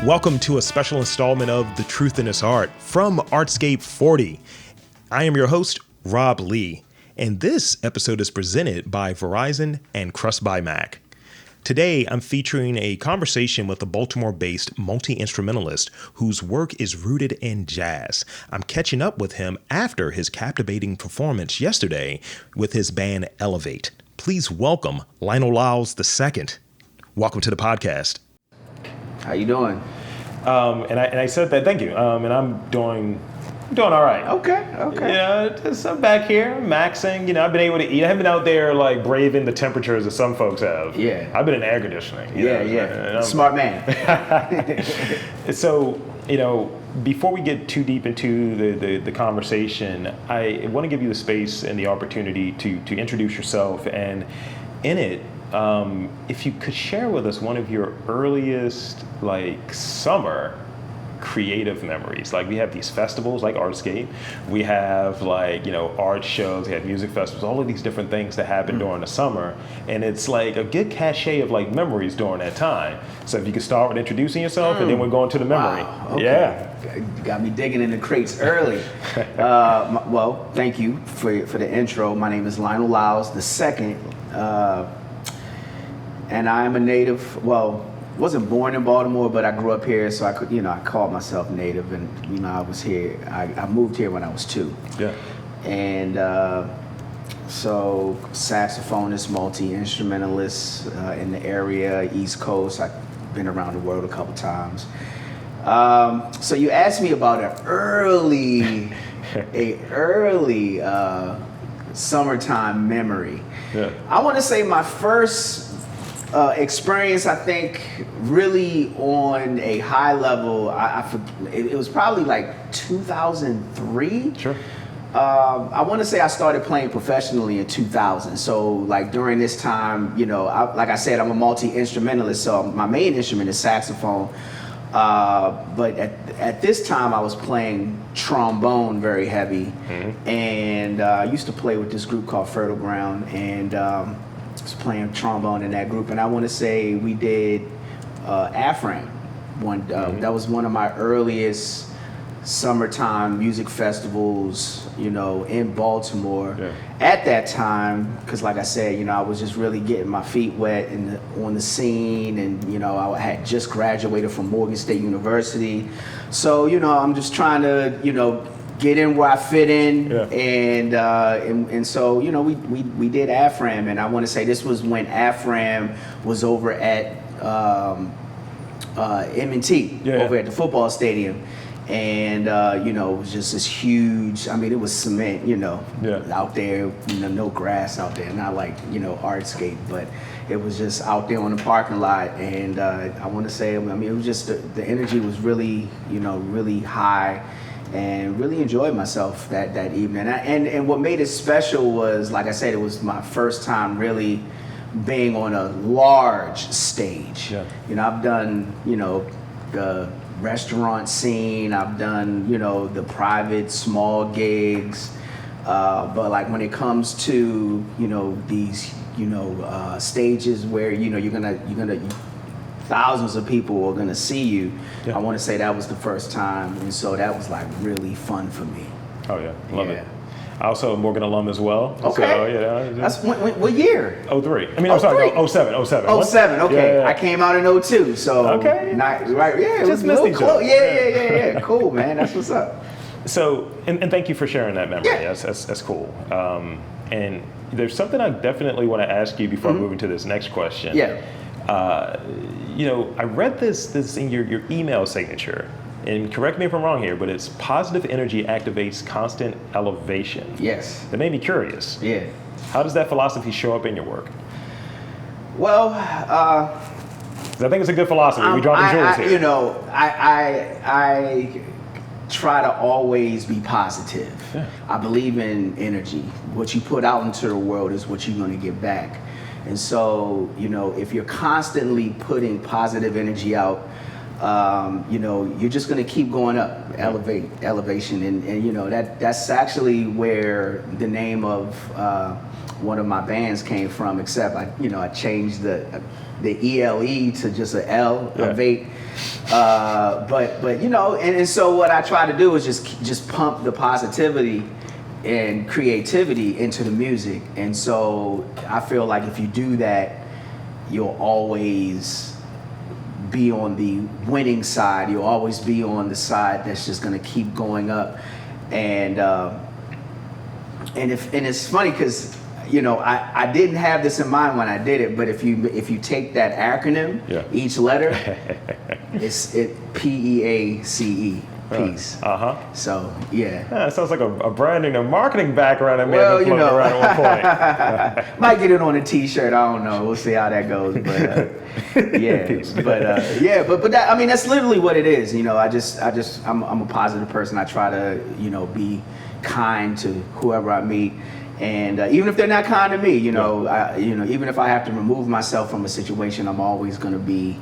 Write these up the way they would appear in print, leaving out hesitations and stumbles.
Welcome to a special installment of The Truth in His Heart from Artscape 40. I am your host, Rob Lee, and this episode is presented by Verizon and Crust by Mac. Today, I'm featuring a conversation with a Baltimore-based multi-instrumentalist whose work is rooted in jazz. I'm catching up with him after his captivating performance yesterday with his band L-Avate. Please welcome Lionel Lyles II. Welcome to the podcast. How you doing? And I said that, thank you. And I'm doing all right. Okay. Yeah, just I'm back here, maxing. You know, I've been able to eat. I haven't been out there like braving the temperatures that some folks have. Yeah. I've been in air conditioning. Yeah. Smart man. So, before we get too deep into the conversation, I want to give you the space and the opportunity to introduce yourself. And in it, if you could share with us one of your earliest summer creative memories. Like, we have these festivals like Artscape, we have art shows, we have music festivals, all of these different things that happen during the summer, and it's like a good cachet of memories during that time. So if you could start with introducing yourself and then we're going to the memory. Wow. Okay. Yeah. You got me digging in the crates early. Well, thank you for the intro. My name is Lionel Lyles II, and I'm a native, wasn't born in Baltimore, but I grew up here, so I called myself native, and I was here. I moved here when I was 2. Yeah. And so saxophonist, multi-instrumentalist in the area, East Coast. I've been around the world a couple times. So you asked me about an early summertime memory. Yeah. I want to say my first experience, I think, really on a high level, it was probably 2003. Sure. I want to say I started playing professionally in 2000. So during this time, like I said, I'm a multi-instrumentalist, so my main instrument is saxophone. But at this time I was playing trombone very heavy. And I used to play with this group called Fertile Ground, and was playing trombone in that group, and I want to say we did Afram. That was one of my earliest summertime music festivals, in Baltimore. Yeah. At that time, because like I said, I was just really getting my feet wet on the scene, and I had just graduated from Morgan State University, so I'm just trying to get in where I fit in. Yeah. And so we did Afram, and I want to say this was when Afram was over at M&T, over at the football stadium, and it was just this huge. I mean, it was cement, out there, no grass out there, not like Artscape, but it was just out there on the parking lot, and I want to say, it was just the energy was really, really high. And really enjoyed myself that evening. And what made it special was, like I said, it was my first time really being on a large stage. Yeah. I've done, the restaurant scene, I've done, the private small gigs, but when it comes to, these, stages where, you're gonna thousands of people are gonna see you. Yeah. I want to say that was the first time, and so that was really fun for me. Oh yeah, love it. I also a Morgan alum as well. Okay. So, That's what year? 03. I'm sorry, 07. 07. Okay. Yeah. I came out in 02. So okay. Not right. Yeah. Just missed each other. Yeah. Cool, man. That's what's up. So, and thank you for sharing that memory. Yeah. That's cool. And there's something I definitely want to ask you before moving to this next question. Yeah. I read this in your email signature, and correct me if I'm wrong here, but it's positive energy activates constant elevation. Yes. That made me curious. Yeah. How does that philosophy show up in your work? Well, I think it's a good philosophy. We dropping jewels here. I try to always be positive. Yeah. I believe in energy. What you put out into the world is what you're going to get back. And so, if you're constantly putting positive energy out, you're just going to keep going up, elevation. And that's actually where the name of one of my bands came from, except I changed the ELE to just an L, Avate. But you know, and so what I try to do is just pump the positivity and creativity into the music. And so I feel like if you do that, you'll always be on the winning side. You'll always be on the side that's just going to keep going up. And it's funny because, you know, I didn't have this in mind when I did it, but if you take that acronym, each letter, it's PEACE. Peace. So yeah. It sounds like a branding and marketing background that may Well, have been floating around at one point. Might get it on a T-shirt. I don't know. We'll see how that goes. But yeah, but that, I mean, that's literally what it is. You know, I'm a positive person. I try to, you know, be kind to whoever I meet. And even if they're not kind to me, you know, even if I have to remove myself from a situation, I'm always going to be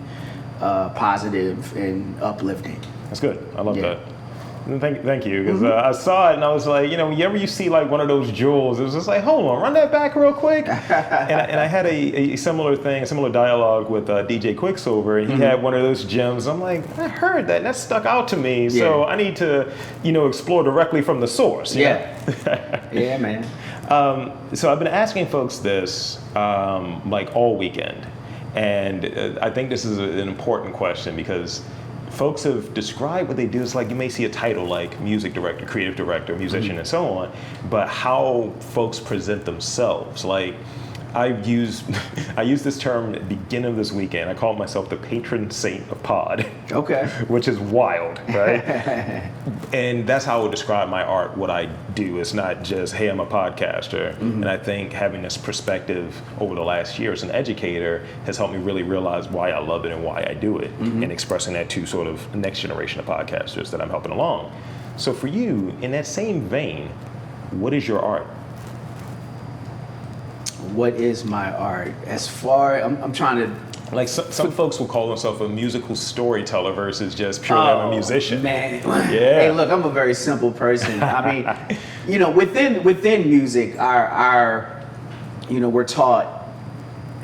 positive and uplifting. That's good. I love that. And thank you, because I saw it and I was like, you know, whenever you see like one of those jewels, it was just like, hold on, run that back real quick. and I had a similar dialogue with DJ Quicksilver, and he had one of those gems. I'm like, I heard that, and that stuck out to me. So I need to, you know, explore directly from the source. Yeah, man. So I've been asking folks this like all weekend, and I think this is an important question because folks have described what they do. It's like you may see a title like music director, creative director, musician, and so on, but how folks present themselves. Like I use this term at the beginning of this weekend. I call myself the patron saint of pod. Okay. Which is wild, right? And that's how I would describe my art, what I do. It's not just, hey, I'm a podcaster. And I think having this perspective over the last year as an educator has helped me really realize why I love it and why I do it, and expressing that to sort of next generation of podcasters that I'm helping along. So for you, in that same vein, what is your art? What is my art? As far, I'm trying to... Like some folks will call themselves a musical storyteller versus just purely I'm a musician. Man. Hey, look, I'm a very simple person. I mean, you know, within music, our you know, we're taught,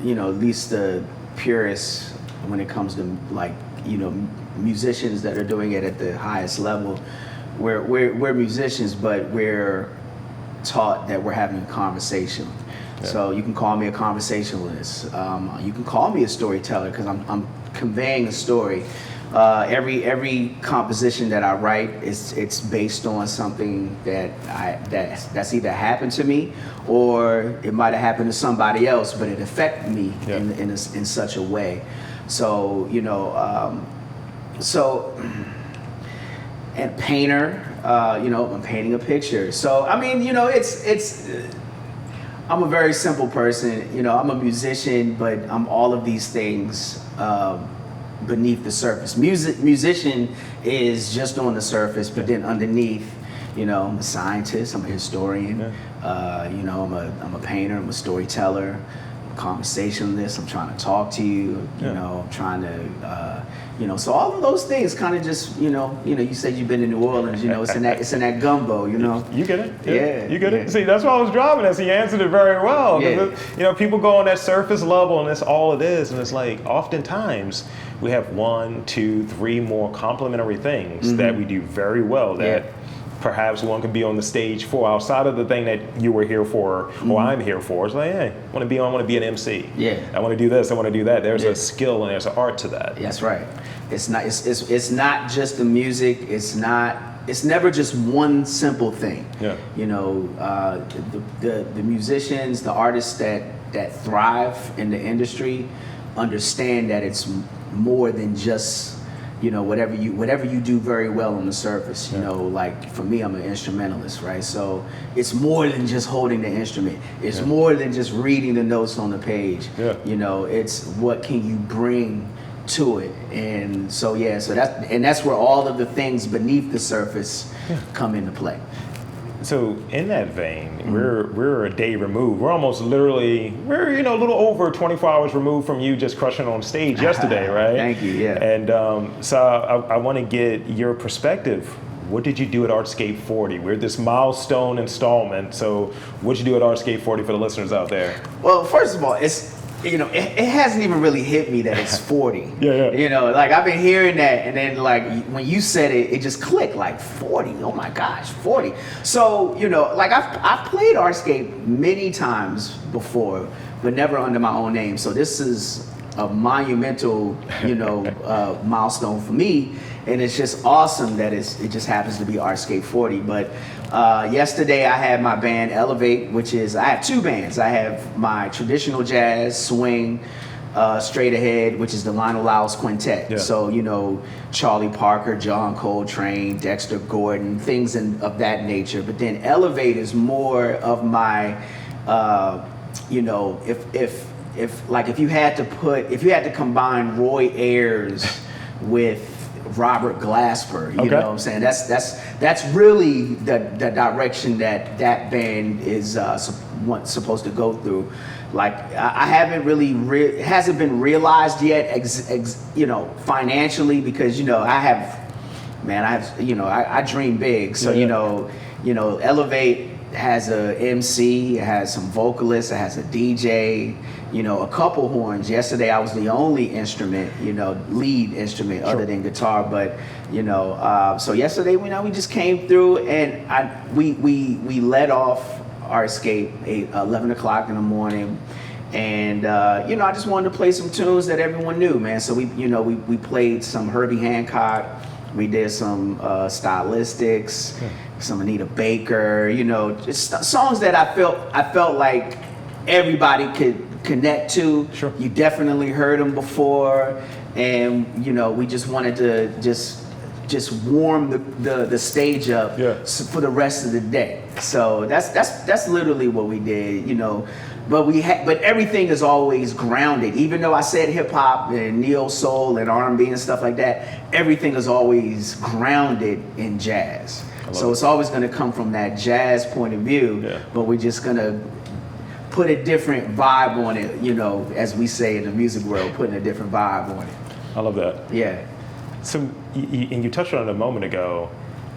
you know, at least the purists when it comes to like, you know, musicians that are doing it at the highest level. We're musicians, but we're taught that we're having a conversation. So you can call me a conversationalist. You can call me a storyteller because I'm conveying a story. Every composition that I write it's based on something that's either happened to me or it might have happened to somebody else, but it affected me in such a way. So you know, and painter, you know, I'm painting a picture. So I mean, you know, it's. I'm a very simple person, you know, I'm a musician, but I'm all of these things beneath the surface. Musician is just on the surface, but then underneath, you know, I'm a scientist, I'm a historian, you know, I'm a painter, I'm a storyteller, conversationalist, I'm trying to talk to you, you know, I'm trying to, you know, so all of those things kind of just, you know, you said you've been in New Orleans, you know, it's in that gumbo, you know. You get it? Yeah. You get it? See, that's why I was driving at. So you answered it very well. You know, people go on that surface level and that's all it is. And it's like, oftentimes we have 1, 2, 3 more complementary things that we do very well that perhaps one could be on the stage for outside of the thing that you were here for or I'm here for. It's like, hey, I want to be an MC. I want to do this, I want to do that. There's a skill and there's an art to that. That's right. It's not just the music, it's never just one simple thing. You know, the musicians, the artists that thrive in the industry understand that it's more than just, you know, whatever you do very well on the surface. You know, like for me, I'm an instrumentalist, right? So it's more than just holding the instrument. It's more than just reading the notes on the page. You know, it's what can you bring to it. And so so that's where all of the things beneath the surface come into play. So in that vein, we're a day removed. We're almost literally, you know, a little over 24 hours removed from you just crushing on stage yesterday, right? Thank you, And so I want to get your perspective. What did you do at Artscape 40? We're this milestone installment. So what'd you do at Artscape 40 for the listeners out there? Well, first of all, it hasn't even really hit me that it's 40. Yeah. Like I've been hearing that, and then like when you said it, it just clicked. Like 40. Oh my gosh, 40. So like I've played Artscape many times before, but never under my own name. So this is a monumental, milestone for me, and it's just awesome that it just happens to be Artscape 40. But yesterday I had my band L-Avate, I have two bands. I have my traditional jazz, swing, straight ahead, which is the Lionel Lyles Quintet. Yeah. So Charlie Parker, John Coltrane, Dexter Gordon, things of that nature. But then L-Avate is more of my, if you had to combine Roy Ayers with Robert Glasper, you know what I'm saying? That's really the direction that band is supposed to go through. Like I haven't really it hasn't been realized yet, financially, because I dream big. So L-Avate has a MC, it has some vocalists, it has a DJ, a couple horns. Yesterday I was the only instrument, lead instrument other than guitar. But so yesterday we just came through, and we let off Artscape 11 o'clock in the morning, and I just wanted to play some tunes that everyone knew, man. So we played some Herbie Hancock, we did some Stylistics, some Anita Baker, just songs that I felt like everybody could connect to. Sure. You definitely heard them before, and we just wanted to just warm the stage up for the rest of the day. So that's literally what we did, But everything is always grounded. Even though I said hip hop and neo soul and R&B and stuff like that, everything is always grounded in jazz. So it's always going to come from that jazz point of view. Yeah. But we're just going to put a different vibe on it, as we say in the music world, putting a different vibe on it. I love that. Yeah. So, and you touched on it a moment ago,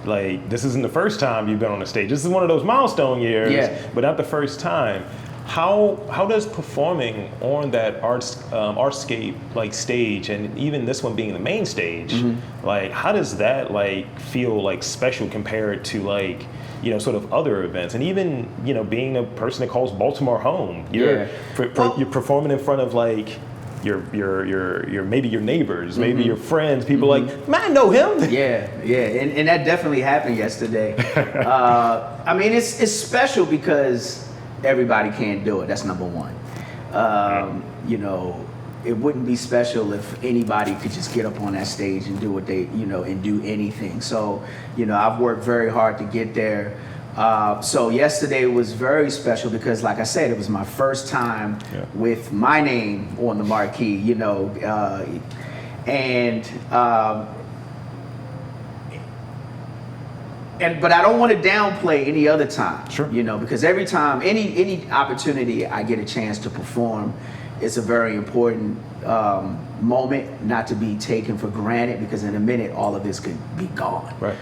like this isn't the first time you've been on a stage. This is one of those milestone years, but not the first time. How does performing on that Artscape like stage, and even this one being the main stage, like how does that like feel like special compared to like sort of other events, and even being a person that calls Baltimore home, you're performing in front of like your maybe your neighbors, maybe your friends, people like, man, I know him. And that definitely happened yesterday. I mean, it's special because everybody can't do it. That's number one. It wouldn't be special if anybody could just get up on that stage and do what they, and do anything. So, I've worked very hard to get there. So yesterday was very special because, like I said, it was my first time with my name on the marquee, but I don't want to downplay any other time, because every time, any opportunity I get a chance to perform, it's a very important moment, not to be taken for granted, because in a minute all of this could be gone. Right.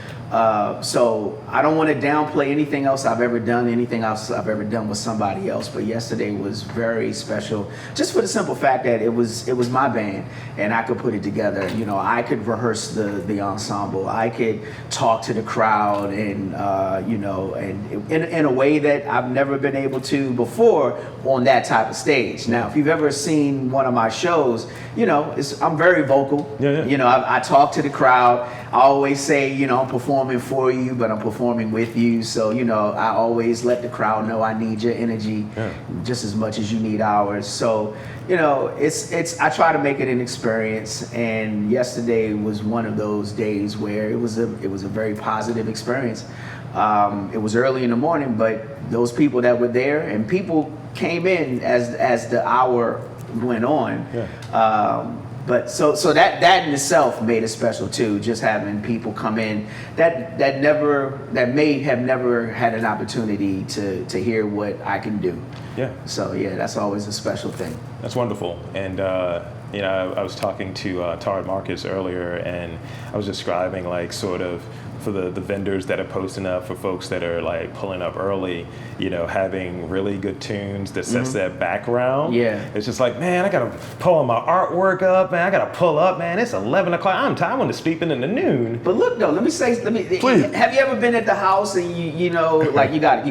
So I don't want to downplay anything else I've ever done, anything else I've ever done with somebody else. But yesterday was very special, just for the simple fact that it was my band, and I could put it together. I could rehearse the ensemble. I could talk to the crowd, and and in a way that I've never been able to before on that type of stage. Now, if you've ever seen one of my shows, I'm very vocal. I talk to the crowd. I always say, I'm performing for you, but I'm performing with you. So, I always let the crowd know I need your energy just as much as you need ours. So, I try to make it an experience. And yesterday was one of those days where it was a very positive experience. It was early in the morning, but those people that were there, and people came in as the hour went on. But so that in itself made it special too. Just having people come in that may have never had an opportunity to hear what I can do. So that's always a special thing. That's wonderful. And I was talking to Tard Marcus earlier, and I was describing like sort of for the vendors that are posting up, for folks that are like pulling up early, having really good tunes that sets that background. Yeah. It's just like, man, I gotta pull my artwork up, man. I gotta pull up, man. It's 11 o'clock. I'm tired. I want to sleep in the noon. But look though, please. Have you ever been at the house and you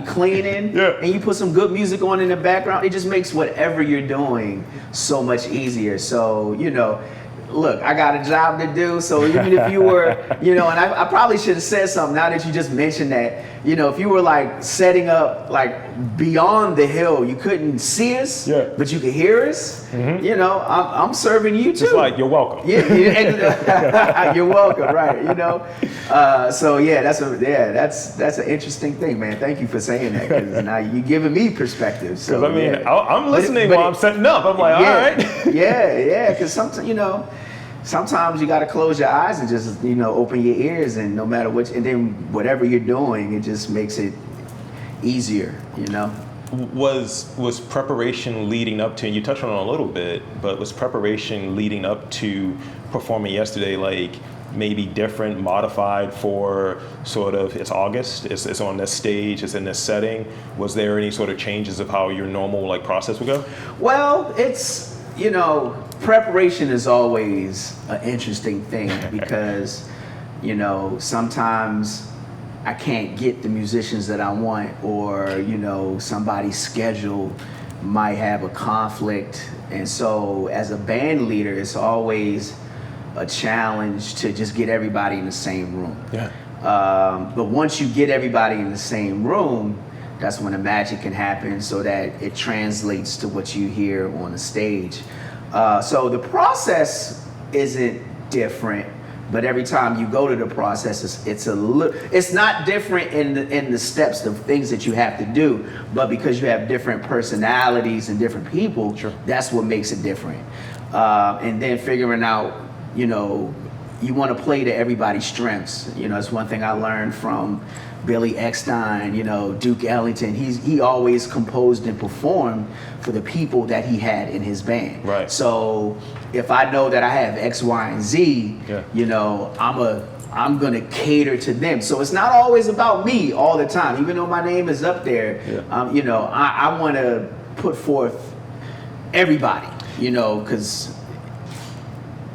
cleaning and you put some good music on in the background? It just makes whatever you're doing so much easier. So, look, I got a job to do, so even if you were, and I probably should have said something now that you just mentioned that, if you were like setting up like beyond the hill, you couldn't see us, but you could hear us, I'm serving you too. It's like, you're welcome. Yeah, you're welcome, right, so that's an interesting thing, man. Thank you for saying that, because now you're giving me perspective. So, I'm listening while I'm setting up. I'm like, all right. Yeah, because sometimes you got to close your eyes and just, open your ears, and no matter and then whatever you're doing, it just makes it easier, Was preparation leading up to, and you touched on it a little bit, but was preparation leading up to performing yesterday like maybe different, modified for sort of, it's August, it's on this stage, it's in this setting? Was there any sort of changes of how your normal like process would go? Well, it's, preparation is always an interesting thing because, sometimes I can't get the musicians that I want, or, somebody's schedule might have a conflict. And so as a band leader, it's always a challenge to just get everybody in the same room. Yeah. But once you get everybody in the same room, that's when the magic can happen, so that it translates to what you hear on the stage. So the process isn't different, but every time you go to the process, it's not different in the steps, the things that you have to do, but because you have different personalities and different people, that's what makes it different. And then figuring out, you want to play to everybody's strengths. It's one thing I learned from Billy Eckstine, Duke Ellington. He always composed and performed for the people that he had in his band. Right. So if I know that I have X, Y, and Z, I'm gonna cater to them. So it's not always about me all the time, even though my name is up there. I want to put forth everybody, because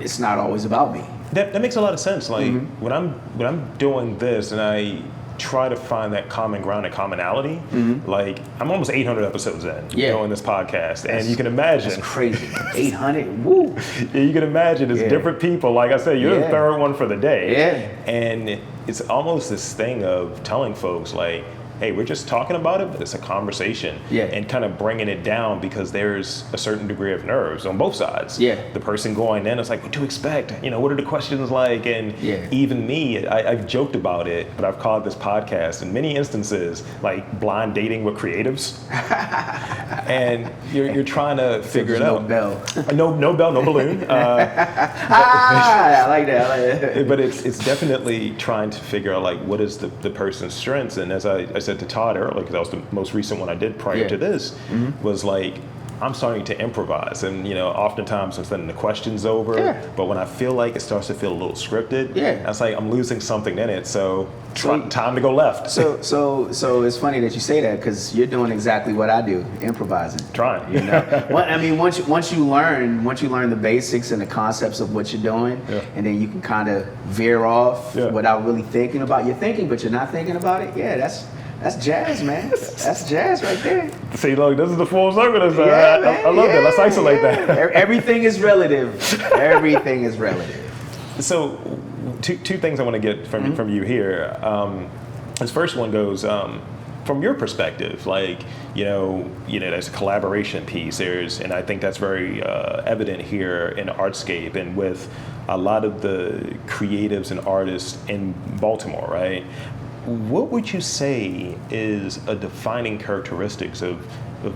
it's not always about me. That makes a lot of sense. Like when I'm doing this and I try to find that common ground and commonality, like I'm almost 800 episodes in doing this podcast, and you can imagine. That's crazy. 800. Woo. You can imagine it's different people. Like I said, you're the third one for the day. Yeah. And it's almost this thing of telling folks like, hey, we're just talking about it, but it's a conversation. And kind of bringing it down, because there's a certain degree of nerves on both sides. The person going in, it's like, what to expect? What are the questions like? And even me, I've joked about it, but I've called this podcast in many instances like blind dating with creatives. And you're trying to figure it out. No bell, no balloon. I like that. But it's definitely trying to figure out like what is the person's strengths. And as I said to Todd earlier, because that was the most recent one I did prior to this, was like, I'm starting to improvise, and oftentimes I'm sending the questions over, but when I feel like it starts to feel a little scripted, it's like I'm losing something in it, so time to go left. So it's funny that you say that, because you're doing exactly what I do, improvising. Trying. Once you learn the basics and the concepts of what you're doing, and then you can kind of veer off without really thinking about. You're thinking, but you're not thinking about it. That's jazz, man. That's jazz right there. See, look, this is the full circle. I love that. Let's isolate that. Everything is relative. Everything is relative. So, two things I want to get from you here. This first one goes, from your perspective, like, there's a collaboration piece. And I think that's very evident here in Artscape and with a lot of the creatives and artists in Baltimore, right? What would you say is a defining characteristics of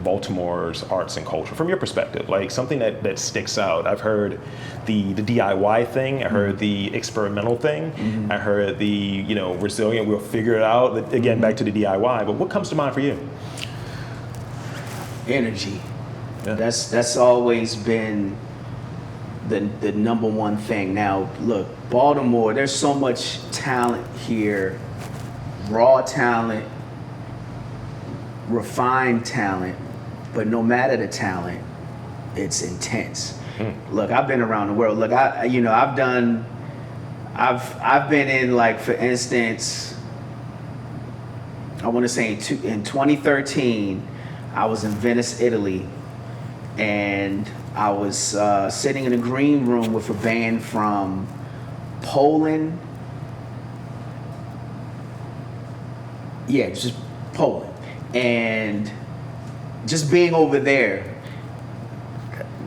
Baltimore's arts and culture from your perspective? Like something that sticks out. I've heard the DIY thing. I heard the experimental thing. I heard the resilient. We'll figure it out. Again, back to the DIY. But what comes to mind for you? Energy. That's always been the number one thing. Now, look, Baltimore, there's so much talent here, raw talent, refined talent, but no matter the talent, it's intense. Look, I've been around the world. Look, I've been in, like, for instance, I want to say in 2013, I was in Venice, Italy, and I was sitting in a green room with a band from Poland. Yeah, just Poland. And just being over there,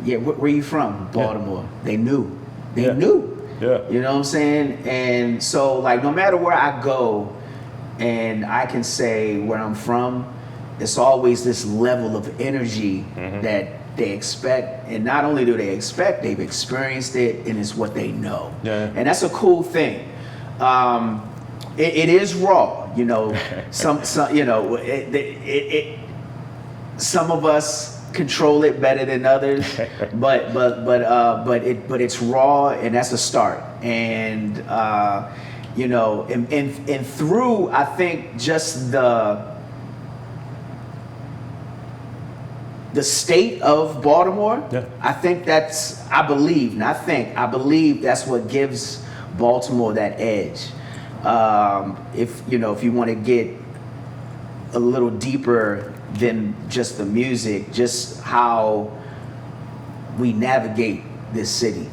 yeah, where are you from? Baltimore. Yeah. They knew. They knew. Yeah. You know what I'm saying? And so, like, no matter where I go and I can say where I'm from, it's always this level of energy that they expect. And not only do they expect, they've experienced it, and it's what they know. Yeah. And that's a cool thing. It is raw, you know. Some you know, some of us control it better than others, but it's raw, and that's a start. And you know, and through, I think, just the state of Baltimore, I think I believe that's what gives Baltimore that edge. If you want to get a little deeper than just the music, just how we navigate this city,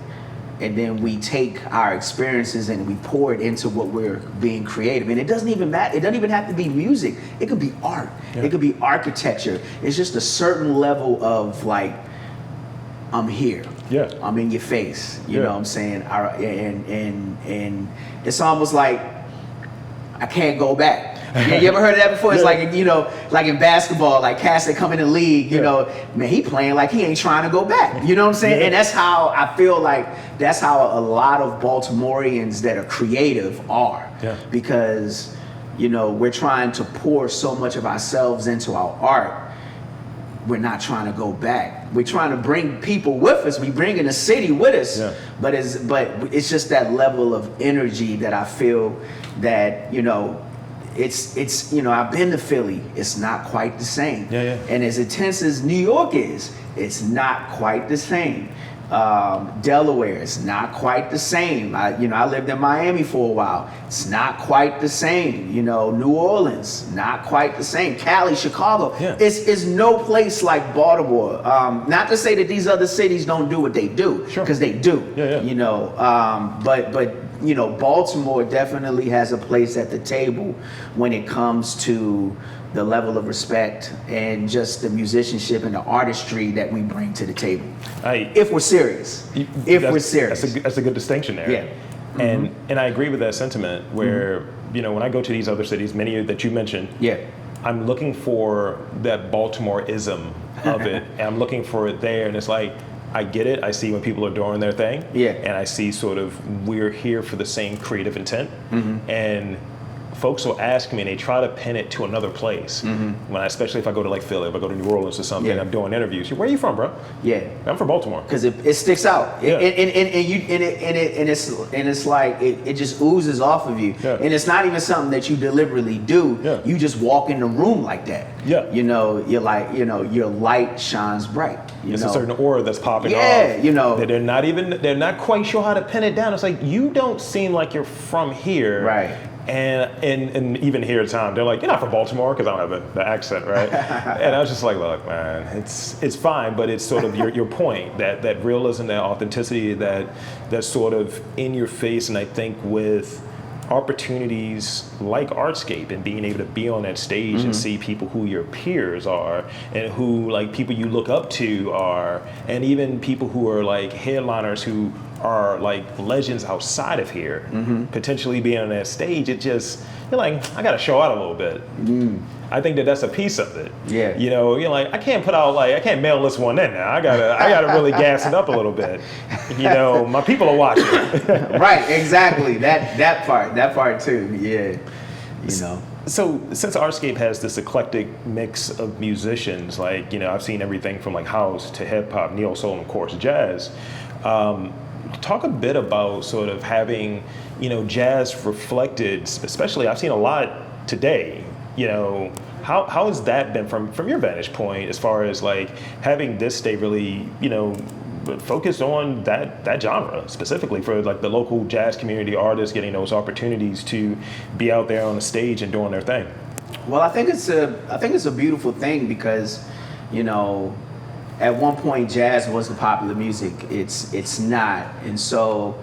and then we take our experiences and we pour it into what we're being creative. And it doesn't even matter. It doesn't even have to be music. It could be art. It could be architecture. It's just a certain level of, like, I'm here. Yeah. I'm in your face. You know what I'm saying? And it's almost like I can't go back. You ever heard of that before? It's like, you know, like in basketball, like cats that come in the league, you know, man, he playing like he ain't trying to go back. You know what I'm saying? And that's how I feel like that's how a lot of Baltimoreans that are creative are. Because, you know, we're trying to pour so much of ourselves into our art. We're not trying to go back. We're trying to bring people with us. We bringing the city with us. But it's just that level of energy that I feel that, you know, it's you know, I've been to Philly. It's not quite the same. And as intense as New York is, it's not quite the same. Delaware is not quite the same. I lived in Miami for a while. It's not quite the same. You know, New Orleans, not quite the same. Cali, Chicago, it's no place like Baltimore. Not to say that these other cities don't do what they do, because they do. You know, but you know, Baltimore definitely has a place at the table when it comes to the level of respect and just the musicianship and the artistry that we bring to the table. If we're serious. That's a good distinction there. And I agree with that sentiment where, you know, when I go to these other cities, many that you mentioned, I'm looking for that Baltimore-ism of it. And I'm looking for it there, and it's like, I get it. I see when people are doing their thing. And I see sort of we're here for the same creative intent. And folks will ask me, and they try to pin it to another place. Especially if I go to, like, Philly, if I go to New Orleans or something, I'm doing interviews. Where are you from, bro? I'm from Baltimore. Because it sticks out. And it's like it just oozes off of you. And it's not even something that you deliberately do. You just walk in the room like that. You know, you're like, you know, your light shines bright. It's a certain aura that's popping off. You know. That they're not quite sure how to pin it down. It's like, you don't seem like you're from here. And even here at time, they're like, you're not from Baltimore, because I don't have the accent, right? And I was just like, look, man, it's fine, but it's sort of your point, that realism, that authenticity, that's sort of in your face. And I think with opportunities like Artscape and being able to be on that stage and see people who your peers are and who, like, people you look up to are, and even people who are like headliners who are like legends outside of here, potentially being on that stage, you're like, I gotta show out a little bit. I think that's a piece of it. You know, you're like, I can't mail this one in now. I gotta really gas it up a little bit. You know, my people are watching. Right, exactly. That part too. You know. So since Artscape has this eclectic mix of musicians, like, you know, I've seen everything from like house to hip hop, neo soul, and of course jazz. Talk a bit about sort of having, jazz reflected, especially I've seen a lot today, how has that been from your vantage point as far as like having this stay really, focused on that genre specifically for like the local jazz community artists getting those opportunities to be out there on the stage and doing their thing? Well, I think it's a beautiful thing because, at one point jazz was the popular music. It's not, and so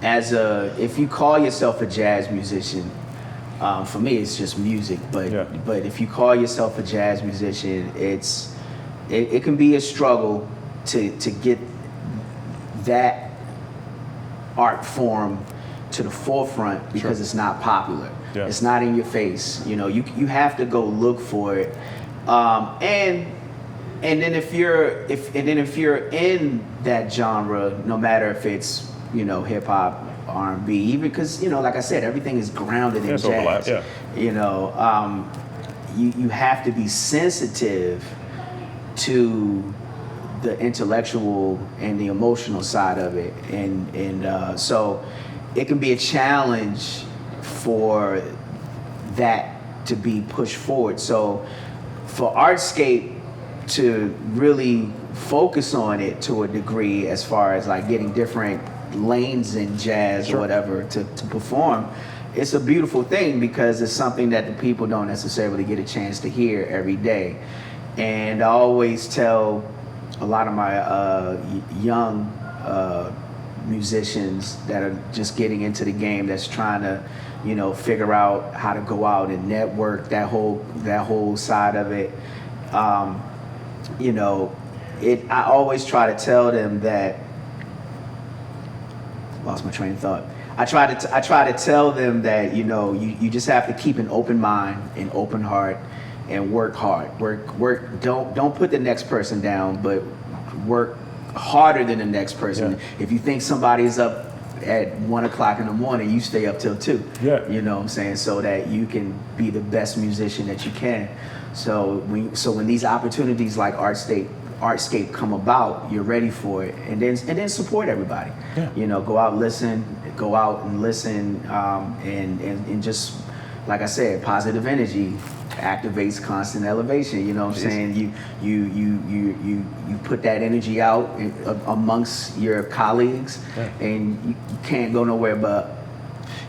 if you call yourself a jazz musician, for me it's just music. But if you call yourself a jazz musician, it can be a struggle to get that art form to the forefront because it's not popular. Yeah. It's not in your face. You have to go look for it. And then if you're in that genre, no matter if it's hip hop, R&B, even because like I said, everything is grounded in jazz. Overlap, yeah. You have to be sensitive to the intellectual and the emotional side of it, and so it can be a challenge for that to be pushed forward. So for Artscape to really focus on it to a degree, as far as like getting different lanes in jazz or whatever to perform, it's a beautiful thing because it's something that the people don't necessarily get a chance to hear every day. And I always tell a lot of my young musicians that are just getting into the game, that's trying to figure out how to go out and network, that whole side of it. I always try to tell them that. Lost my train of thought. I try to tell them that you just have to keep an open mind and open heart and work hard. Work. Don't put the next person down, but work harder than the next person. Yeah. If you think somebody's up at 1 o'clock in the morning, you stay up till 2. Yeah. You know what I'm saying? So that you can be the best musician that you can. So when these opportunities like Artscape come about, you're ready for it, and then support everybody. Yeah. Go out and listen, and just like I said, positive energy activates constant elevation. You know what I'm saying? You put that energy out amongst your colleagues, and you can't go nowhere but.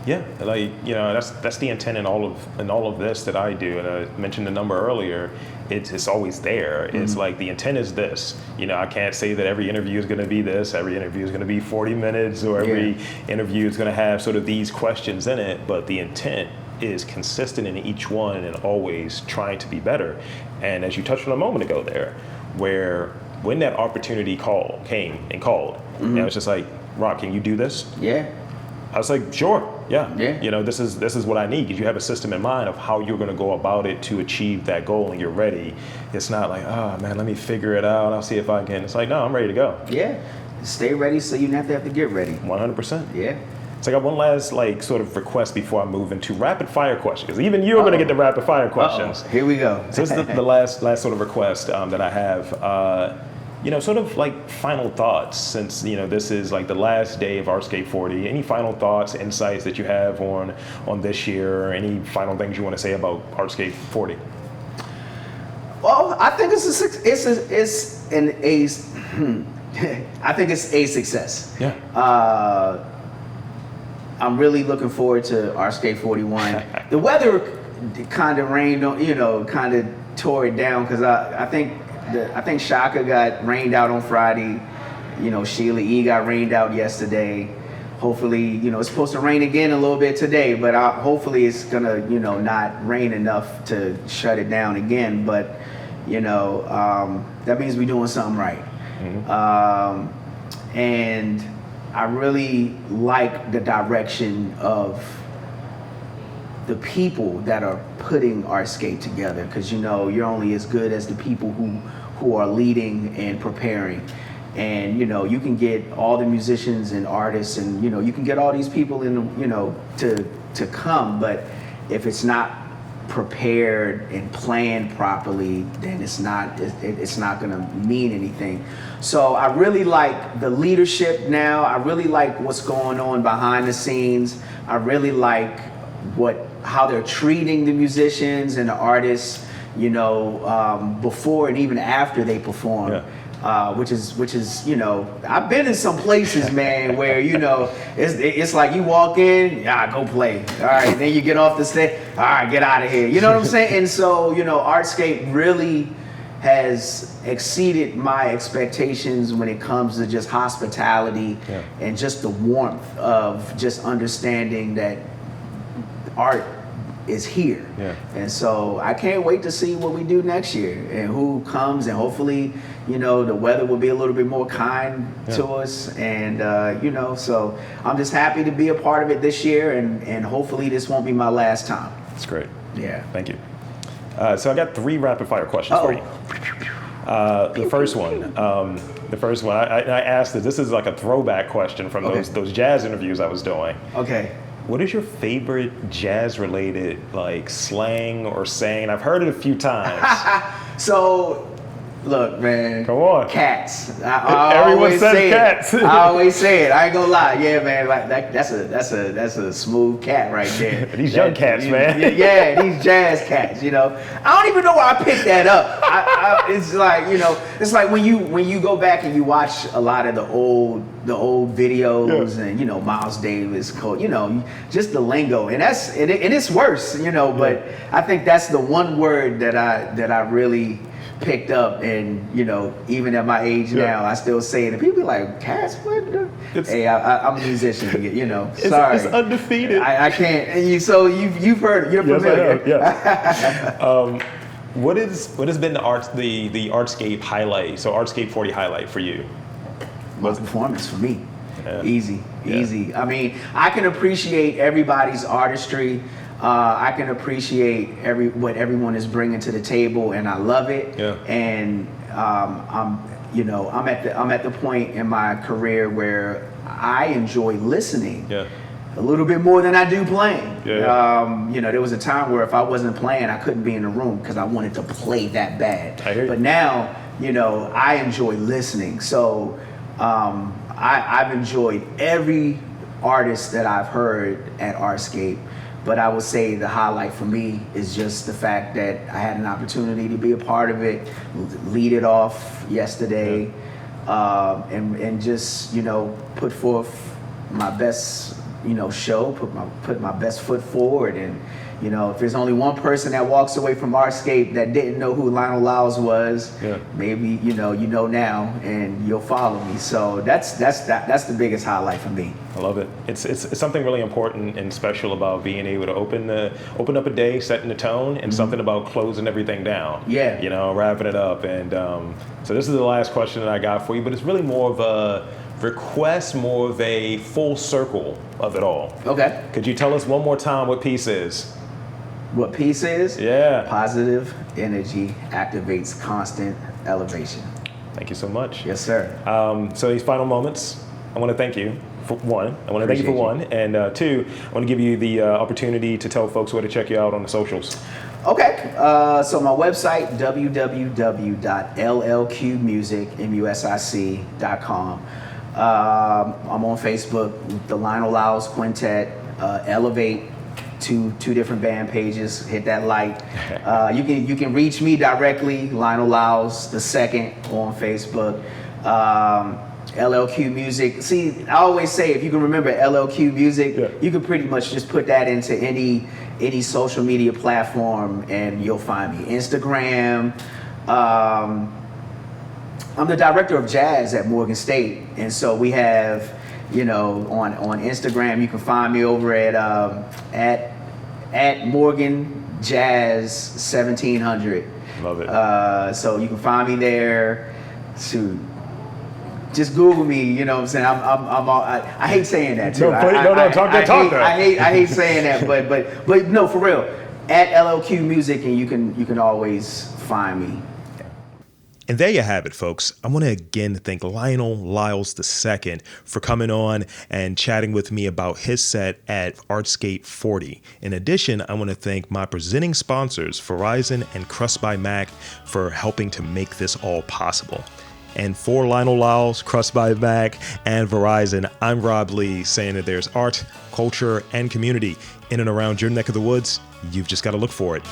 Yeah, like that's the intent in all of this that I do, and I mentioned the number earlier. It's always there. Mm-hmm. It's like the intent is this. I can't say that every interview is going to be this. Every interview is going to be 40 minutes, or every interview is going to have sort of these questions in it. But the intent is consistent in each one, and always trying to be better. And as you touched on a moment ago there, where when that opportunity came, and I was just like, Rock, can you do this? Yeah. I was like, sure, yeah. This is what I need, because you have a system in mind of how you're going to go about it to achieve that goal, and you're ready. It's not like, oh man, let me figure it out. I'll see if I can. It's like, no, I'm ready to go. Yeah, stay ready so you don't have to get ready. 100%. Yeah. So I got one last sort of request before I move into rapid fire questions, because even you're going to get the rapid fire questions. Here we go. So this is the last sort of request that I have. Sort of like final thoughts, since this is like the last day of Artscape 40. Any final thoughts, insights that you have on this year, or any final things you want to say about Artscape 40? Well, I think I think it's a success. Yeah. I'm really looking forward to Artscape 41. The weather kind of rained on, kind of tore it down, because I think Shaka got rained out on Friday. Sheila E got rained out yesterday. Hopefully, it's supposed to rain again a little bit today, but hopefully it's gonna, not rain enough to shut it down again. But, that means we're doing something right. Mm-hmm. And I really like the direction of the people that are putting Artscape together, because you're only as good as the people who are leading and preparing. And you can get all the musicians and artists, and you can get all these people in to come, but if it's not prepared and planned properly, then it's not going to mean anything. So I really like the leadership now. I really like what's going on behind the scenes. I really like how they're treating the musicians and the artists, you know, before and even after they perform. Yeah. Which is, you know, I've been in some places, man, where, you know, it's like you walk in, go play. All right, then you get off the stage, all right, get out of here. You know what I'm saying? And so, you know, Artscape really has exceeded my expectations when it comes to just hospitality and just the warmth of just understanding that art is here. And so I can't wait to see what we do next year and who comes, and hopefully, you know, the weather will be a little bit more kind to us, and you know, so I'm just happy to be a part of it this year, and hopefully this won't be my last time. That's great. Yeah. Thank you. So I got 3 rapid fire questions for you. The first one, I asked this is like a throwback question from those jazz interviews I was doing. Okay. What is your favorite jazz-related like slang or saying? I've heard it a few times. So, look, man. Come on. Cats. Everyone says cats. I always say it. I ain't gonna lie. Yeah, man. Like that's a smooth cat right there. These young cats, man. Yeah, these jazz cats. You know, I don't even know where I picked that up. It's like, you know, it's like when you go back and you watch a lot of the old videos, and you know, Miles Davis, you know, just the lingo, and it's worse, you know. But I think that's the one word that I really picked up, and you know, even at my age now, I still say it, and people be like, "Cats, what?" Hey, I'm a musician, you know. Sorry, it's undefeated. I can't. And you've heard it. You're familiar. Yes, I have. What has been the Artscape highlight? So Artscape 40 highlight for you? Was performance for me. Easy. I mean, I can appreciate everybody's artistry. I can appreciate what everyone is bringing to the table, and I love it. And I'm at the point in my career where I enjoy listening a little bit more than I do playing. You know, there was a time where if I wasn't playing, I couldn't be in the room because I wanted to play that bad. But now, you know, I enjoy listening. So I've enjoyed every artist that I've heard at Artscape, but I would say the highlight for me is just the fact that I had an opportunity to be a part of it, lead it off yesterday, and just, you know, put forth my best, you know, show, put my best foot forward. And you know, if there's only one person that walks away from Artscape that didn't know who Lionel Lyles was, maybe you know now, and you'll follow me. So that's the biggest highlight for me. I love it. It's something really important and special about being able to open up a day, setting the tone, and something about closing everything down. You know, wrapping it up. And so this is the last question that I got for you, but it's really more of a request, more of a full circle of it all. Okay. Could you tell us one more time what peace is? What peace is? Yeah. Positive energy activates constant elevation. Thank you so much. Yes, sir. So these final moments, I want to thank you for one. And two, I want to give you the opportunity to tell folks where to check you out on the socials. Okay, so my website, www.llqmusic.com. I'm on Facebook, the Lionel Lyles Quintet, L-Avate, two different band pages. Hit that like. You can reach me directly, Lionel Lyles II on Facebook. LLQ Music. See, I always say, if you can remember LLQ Music, you can pretty much just put that into any social media platform and you'll find me. Instagram. I'm the director of jazz at Morgan State, and so we have, you know, on Instagram you can find me over at Morgan Jazz 1700. Love it. So you can find me there. Just Google me, you know what I'm saying? I hate saying that too. I hate saying that, but no, for real. At LLQ Music, and you can always find me. And there you have it, folks. I want to again thank Lionel Lyles II for coming on and chatting with me about his set at Artscape 40. In addition, I want to thank my presenting sponsors, Verizon and Crust by Mac, for helping to make this all possible. And for Lionel Lyles, Crust by Mac, and Verizon, I'm Rob Lee, saying that there's art, culture, and community in and around your neck of the woods. You've just got to look for it.